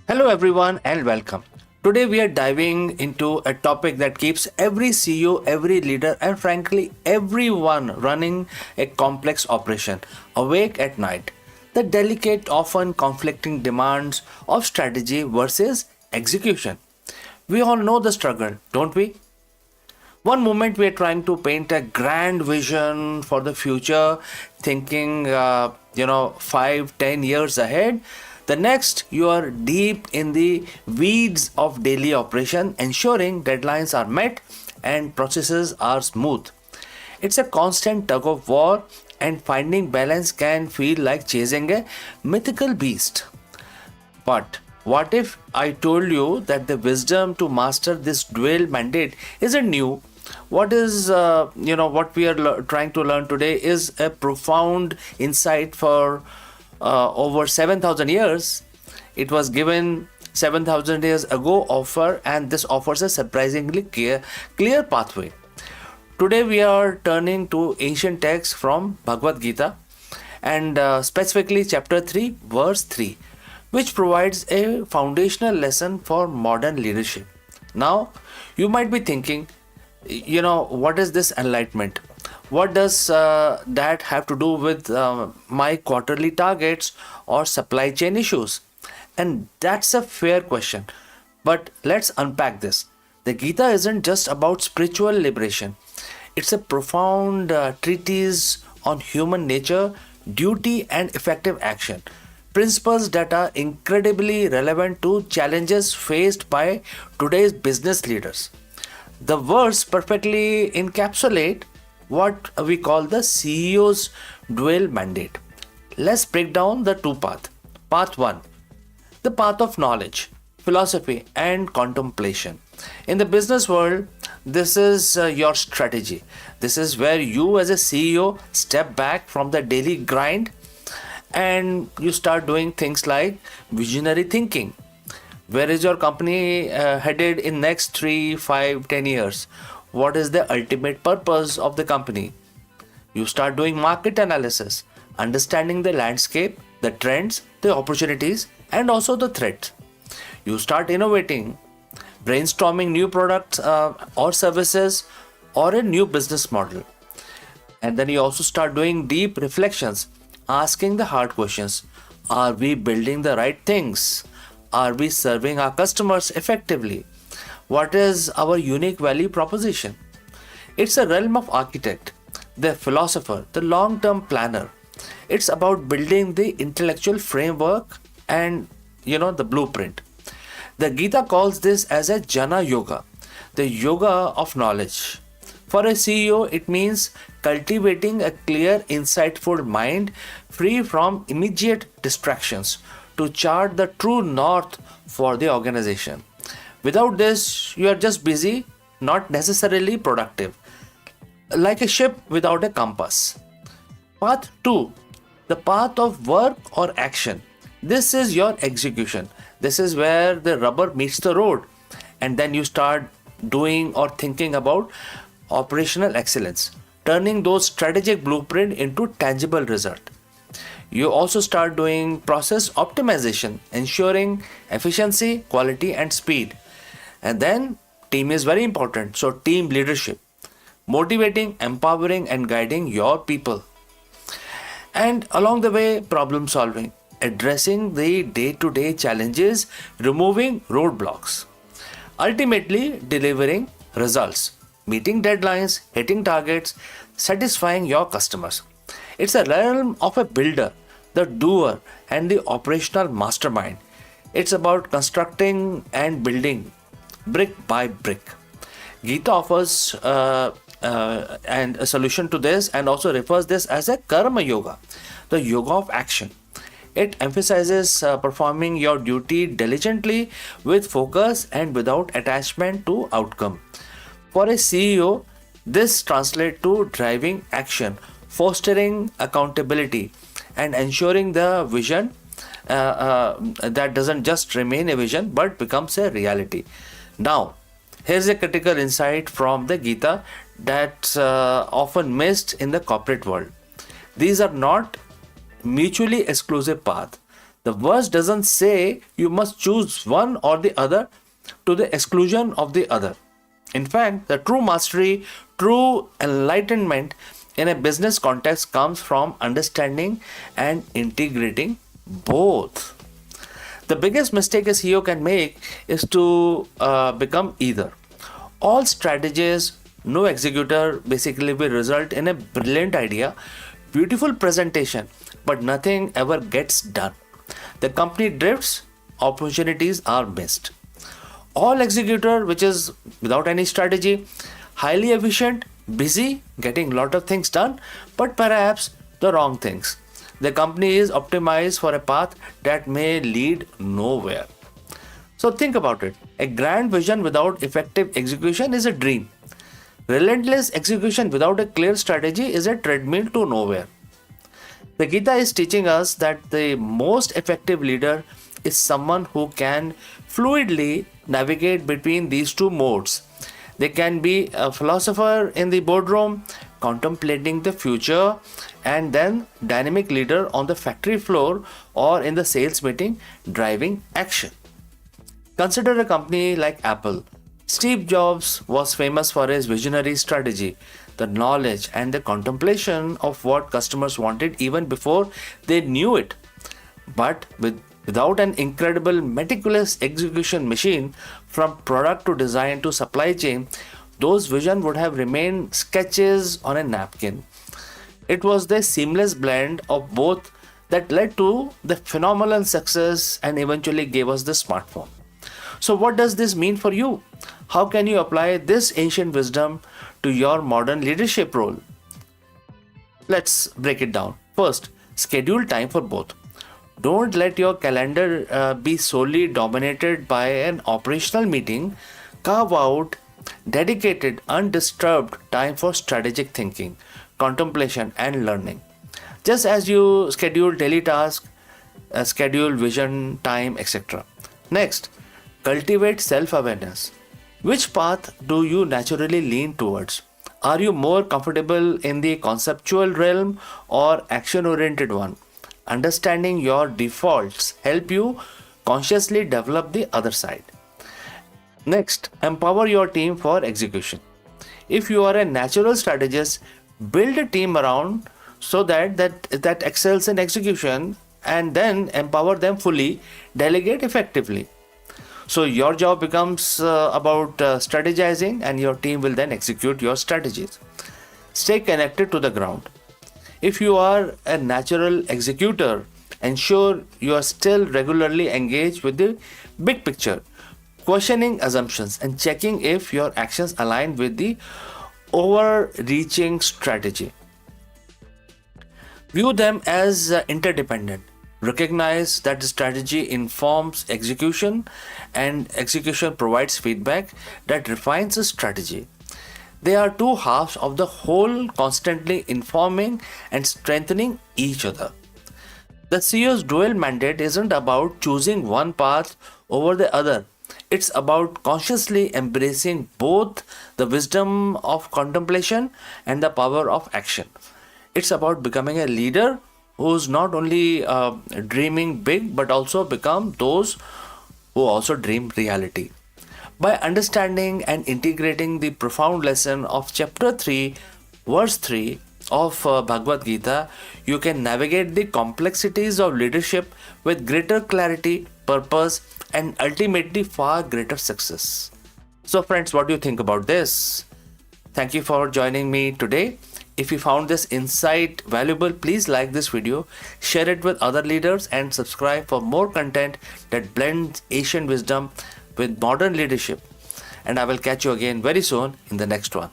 Hello, everyone, and welcome. Today, we are diving into a topic that keeps every CEO, every leader, and frankly, everyone running a complex operation awake at night: the delicate, often conflicting demands of strategy versus execution. We all know the struggle, don't we? One moment we are trying to paint a grand vision for the future, thinking, 5, 10 years ahead. The next, you are deep in the weeds of daily operation, ensuring deadlines are met and processes are smooth. It's a constant tug of war, and finding balance can feel like chasing a mythical beast. But what if I told you that the wisdom to master this dual mandate isn't new? What we are trying to learn today is a profound insight for over 7,000 years. It was given 7,000 years ago and this offers a surprisingly clear pathway. Today we are turning to ancient texts from Bhagavad Gita and specifically chapter 3 verse 3, which provides a foundational lesson for modern leadership. Now you might be thinking, what is this enlightenment? What does that have to do with my quarterly targets or supply chain issues? And that's a fair question, but let's unpack this. The Gita isn't just about spiritual liberation. It's a profound treatise on human nature, duty, and effective action. Principles that are incredibly relevant to challenges faced by today's business leaders. The verse perfectly encapsulate what we call the CEO's dual mandate. Let's break down the two paths. Path 1, the path of knowledge, philosophy, and contemplation. In the business world, this is your strategy. This is where you, as a CEO, step back from the daily grind and you start doing things like visionary thinking. Where is your company headed in next 3, 5, 10 years? What is the ultimate purpose of the company? You start doing market analysis, understanding the landscape, the trends, the opportunities, and also the threats. You start innovating, brainstorming new products or services or a new business model. And then you also start doing deep reflections, asking the hard questions. Are we building the right things? Are we serving our customers effectively? What is our unique value proposition? It's a realm of architect, the philosopher, the long-term planner. It's about building the intellectual framework and the blueprint. The Gita calls this as a Jnana Yoga, the yoga of knowledge. For a CEO, it means cultivating a clear, insightful mind free from immediate distractions to chart the true north for the organization. Without this, you are just busy, not necessarily productive, like a ship without a compass. Path 2, the path of work or action. This is your execution. This is where the rubber meets the road, and then you start doing or thinking about operational excellence, turning those strategic blueprint into tangible result. You also start doing process optimization, ensuring efficiency, quality, and speed. And then team is very important. So team leadership, motivating, empowering, and guiding your people. And along the way, problem solving, addressing the day-to-day challenges, removing roadblocks. Ultimately, delivering results, meeting deadlines, hitting targets, satisfying your customers. It's a realm of a builder, the doer, and the operational mastermind. It's about constructing and building brick by brick. Gita offers and a solution to this and also refers this as a karma yoga, the yoga of action. It emphasizes performing your duty diligently with focus and without attachment to outcome. For a CEO, this translates to driving action, fostering accountability, and ensuring the vision that doesn't just remain a vision but becomes a reality. Now, here's a critical insight from the Gita that's often missed in the corporate world. These are not mutually exclusive paths. The verse doesn't say you must choose one or the other to the exclusion of the other. In fact, the true mastery, true enlightenment in a business context comes from understanding and integrating both. The biggest mistake a CEO can make is to become either. All strategies, no executor basically will result in a brilliant idea, beautiful presentation, but nothing ever gets done. The company drifts, opportunities are missed. All executor, which is without any strategy, highly efficient, busy, getting lot of things done, but perhaps the wrong things. The company is optimized for a path that may lead nowhere. So think about it. A grand vision without effective execution is a dream. Relentless execution without a clear strategy is a treadmill to nowhere. The Gita is teaching us that the most effective leader is someone who can fluidly navigate between these two modes. They can be a philosopher in the boardroom, contemplating the future, and then dynamic leader on the factory floor or in the sales meeting, driving action. Consider a company like Apple. Steve Jobs was famous for his visionary strategy, the knowledge and the contemplation of what customers wanted even before they knew it. But without an incredible meticulous execution machine from product to design to supply chain, those visions would have remained sketches on a napkin. It was the seamless blend of both that led to the phenomenal success and eventually gave us the smartphone. So what does this mean for you? How can you apply this ancient wisdom to your modern leadership role? Let's break it down. First, schedule time for both. Don't let your calendar be solely dominated by an operational meeting. Carve out dedicated, undisturbed time for strategic thinking, contemplation, and learning. Just as you schedule daily tasks, schedule vision, time, etc. Next, cultivate self-awareness. Which path do you naturally lean towards? Are you more comfortable in the conceptual realm or action-oriented one? Understanding your defaults help you consciously develop the other side. Next, empower your team for execution. If you are a natural strategist, build a team around so that excels in execution, and then empower them fully, delegate effectively. So your job becomes about strategizing, and your team will then execute your strategies. Stay connected to the ground. If you are a natural executor, ensure you are still regularly engaged with the big picture, questioning assumptions and checking if your actions align with the overreaching strategy. View them as interdependent. Recognize that the strategy informs execution and execution provides feedback that refines the strategy. They are two halves of the whole, constantly informing and strengthening each other. The CEO's dual mandate isn't about choosing one path over the other. It's about consciously embracing both the wisdom of contemplation and the power of action. It's about becoming a leader who's not only dreaming big but also become those who also dream reality. By understanding and integrating the profound lesson of chapter 3, verse 3 of Bhagavad Gita, you can navigate the complexities of leadership with greater clarity, purpose, and ultimately far greater success. So friends, what do you think about this? Thank you for joining me today. If you found this insight valuable, please like this video, share it with other leaders, and subscribe for more content that blends ancient wisdom with modern leadership. And I will catch you again very soon in the next one.